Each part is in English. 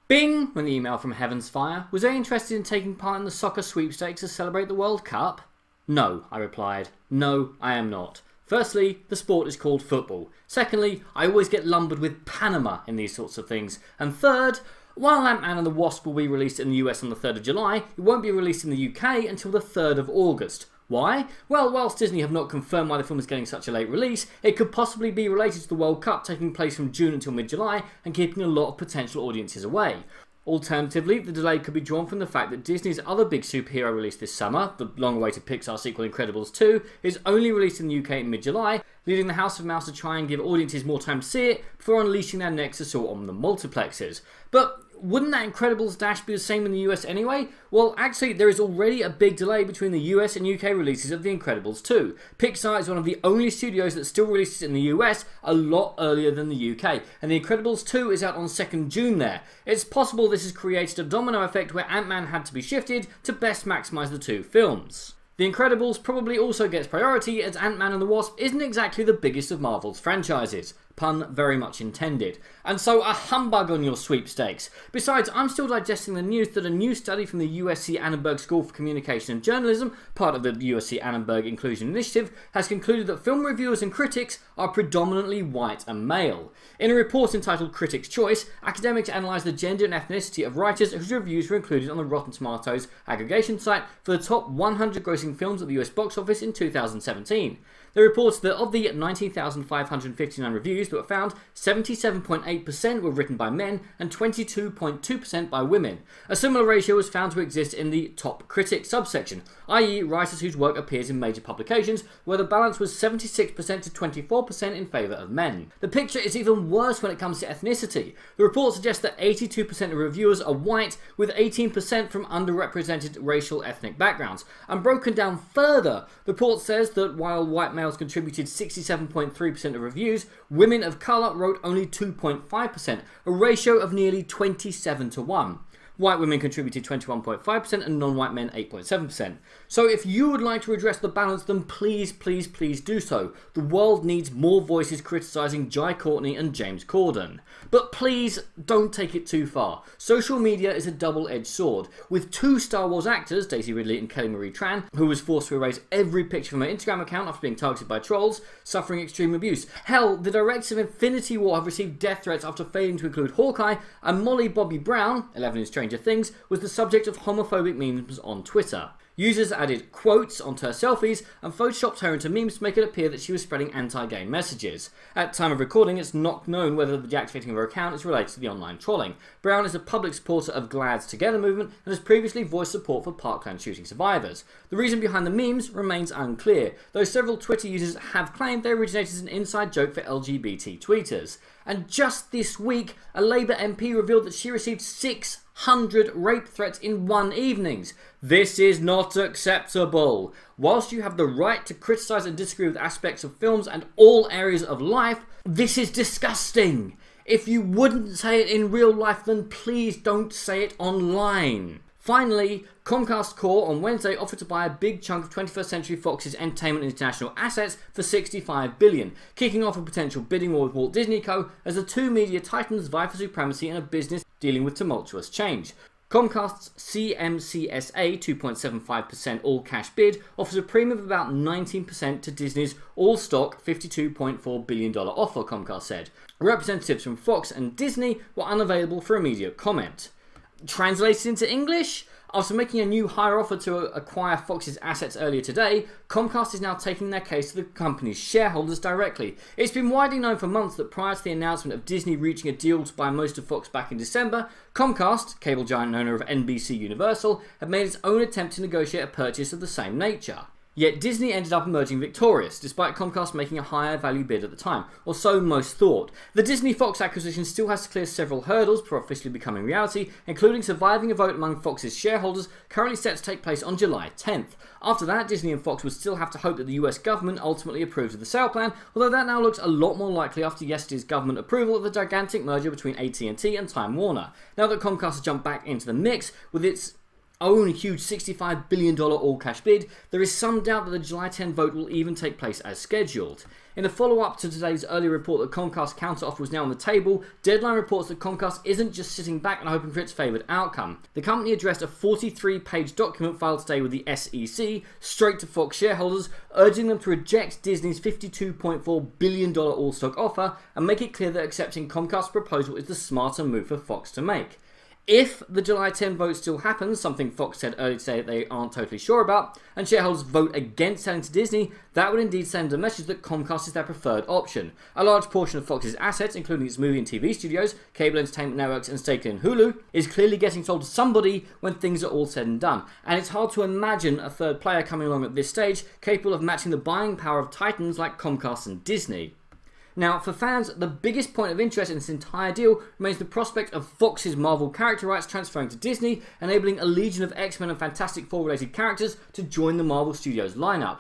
Bing, when the email from Heaven's Fire. Was I interested in taking part in the soccer sweepstakes to celebrate the World Cup? No, I replied. No, I am not. Firstly, the sport is called football. Secondly, I always get lumbered with Panama in these sorts of things. And third, while AntMan and the Wasp will be released in the US on the 3rd of July, it won't be released in the UK until the 3rd of August. Why? Well, whilst Disney have not confirmed why the film is getting such a late release, it could possibly be related to the World Cup taking place from June until mid-July and keeping a lot of potential audiences away. Alternatively, the delay could be drawn from the fact that Disney's other big superhero release this summer, the long-awaited Pixar sequel Incredibles 2, is only released in the UK in mid-July, leading the House of Mouse to try and give audiences more time to see it before unleashing their next assault on the multiplexes. But wouldn't that Incredibles dash be the same in the US anyway? Well, actually, there is already a big delay between the US and UK releases of The Incredibles 2. Pixar is one of the only studios that still releases in the US a lot earlier than the UK, and The Incredibles 2 is out on 2nd June there. It's possible this has created a domino effect where Ant-Man had to be shifted to best maximise the two films. The Incredibles probably also gets priority as Ant-Man and the Wasp isn't exactly the biggest of Marvel's franchises. Pun very much intended. And so a humbug on your sweepstakes. Besides, I'm still digesting the news that a new study from the USC Annenberg School for Communication and Journalism, part of the USC Annenberg Inclusion Initiative, has concluded that film reviewers and critics are predominantly white and male. In a report entitled Critics' Choice, academics analysed the gender and ethnicity of writers whose reviews were included on the Rotten Tomatoes aggregation site for the top 100 grossing films at the US box office in 2017. They reported that of the 19,559 reviews that were found, 77.8% were written by men and 22.2% by women. A similar ratio was found to exist in the top critic subsection, i.e. writers whose work appears in major publications, where the balance was 76% to 24% in favour of men. The picture is even worse when it comes to ethnicity. The report suggests that 82% of reviewers are white, with 18% from underrepresented racial ethnic backgrounds. And broken down further, the report says that while white males contributed 67.3% of reviews, women of colour wrote only 2.5%, a ratio of nearly 27 to 1. White women contributed 21.5% and non-white men 8.7%. So if you would like to redress the balance, then please, please, please do so. The world needs more voices criticising Jai Courtney and James Corden. But please don't take it too far. Social media is a double-edged sword. With two Star Wars actors, Daisy Ridley and Kelly Marie Tran, who was forced to erase every picture from her Instagram account after being targeted by trolls, suffering extreme abuse. Hell, the directors of Infinity War have received death threats after failing to include Hawkeye, and Molly Bobby Brown, 11 in Stranger Things, was the subject of homophobic memes on Twitter. Users added quotes onto her selfies and photoshopped her into memes to make it appear that she was spreading anti-gay messages. At time of recording, it's not known whether the deactivating of her account is related to the online trolling. Brown is a public supporter of GLAAD's Together movement and has previously voiced support for Parkland shooting survivors. The reason behind the memes remains unclear, though several Twitter users have claimed they originated as an inside joke for LGBT tweeters. And just this week, a Labour MP revealed that she received 600 rape threats in one evening. This is not acceptable. Whilst you have the right to criticise and disagree with aspects of films and all areas of life, this is disgusting. If you wouldn't say it in real life, then please don't say it online. Finally, Comcast Corp on Wednesday offered to buy a big chunk of 21st Century Fox's Entertainment International assets for $65 billion, kicking off a potential bidding war with Walt Disney Co. as the two media titans vie for supremacy in a business dealing with tumultuous change. Comcast's CMCSA 2.75% all-cash bid offers a premium of about 19% to Disney's all-stock $52.4 billion offer, Comcast said. Representatives from Fox and Disney were unavailable for immediate comment. Translated into English, after making a new higher offer to acquire Fox's assets earlier today, Comcast is now taking their case to the company's shareholders directly. It's been widely known for months that prior to the announcement of Disney reaching a deal to buy most of Fox back in December, Comcast, cable giant and owner of NBC Universal, had made its own attempt to negotiate a purchase of the same nature. Yet Disney ended up emerging victorious, despite Comcast making a higher value bid at the time, or so most thought. The Disney-Fox acquisition still has to clear several hurdles before officially becoming reality, including surviving a vote among Fox's shareholders, currently set to take place on July 10th. After that, Disney and Fox would still have to hope that the US government ultimately approves of the sale plan, although that now looks a lot more likely after yesterday's government approval of the gigantic merger between AT&T and Time Warner. Now that Comcast has jumped back into the mix with its own huge $65 billion all-cash bid, there is some doubt that the July 10 vote will even take place as scheduled. In a follow-up to today's earlier report that Comcast's counter-offer was now on the table, Deadline reports that Comcast isn't just sitting back and hoping for its favoured outcome. The company addressed a 43-page document filed today with the SEC straight to Fox shareholders, urging them to reject Disney's $52.4 billion all-stock offer and make it clear that accepting Comcast's proposal is the smarter move for Fox to make. If the July 10 vote still happens, something Fox said earlier today that they aren't totally sure about, and shareholders vote against selling to Disney, that would indeed send a message that Comcast is their preferred option. A large portion of Fox's assets, including its movie and TV studios, cable entertainment networks, and stake in Hulu, is clearly getting sold to somebody when things are all said and done. And it's hard to imagine a third player coming along at this stage capable of matching the buying power of titans like Comcast and Disney. Now, for fans, the biggest point of interest in this entire deal remains the prospect of Fox's Marvel character rights transferring to Disney, enabling a legion of X-Men and Fantastic Four related characters to join the Marvel Studios lineup.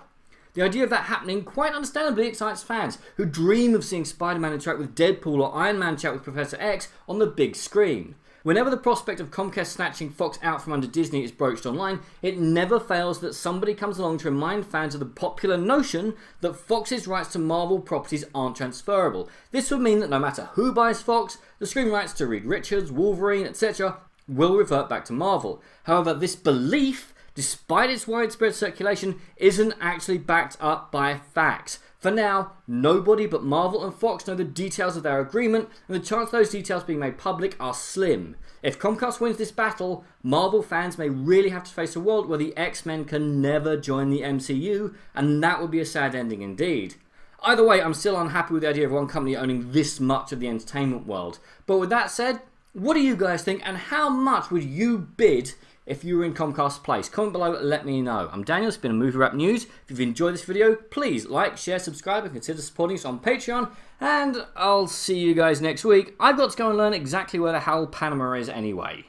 The idea of that happening quite understandably excites fans who dream of seeing Spider-Man interact with Deadpool or Iron Man chat with Professor X on the big screen. Whenever the prospect of Comcast snatching Fox out from under Disney is broached online, it never fails that somebody comes along to remind fans of the popular notion that Fox's rights to Marvel properties aren't transferable. This would mean that no matter who buys Fox, the screen rights to Reed Richards, Wolverine, etc. will revert back to Marvel. However, this belief, despite its widespread circulation, isn't actually backed up by facts. For now, nobody but Marvel and Fox know the details of their agreement, and the chance of those details being made public are slim. If Comcast wins this battle, Marvel fans may really have to face a world where the X-Men can never join the MCU, and that would be a sad ending indeed. Either way, I'm still unhappy with the idea of one company owning this much of the entertainment world. But with that said, what do you guys think, and how much would you bid if you were in Comcast's place? Comment below, let me know. I'm Daniel, it's been a Movie Wrap News. If you've enjoyed this video, please like, share, subscribe, and consider supporting us on Patreon. And I'll see you guys next week. I've got to go and learn exactly where the hell Panama is anyway.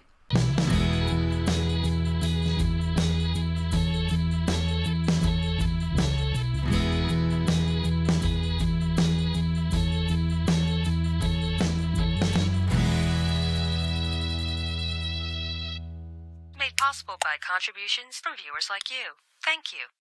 Made possible by contributions from viewers like you. Thank you.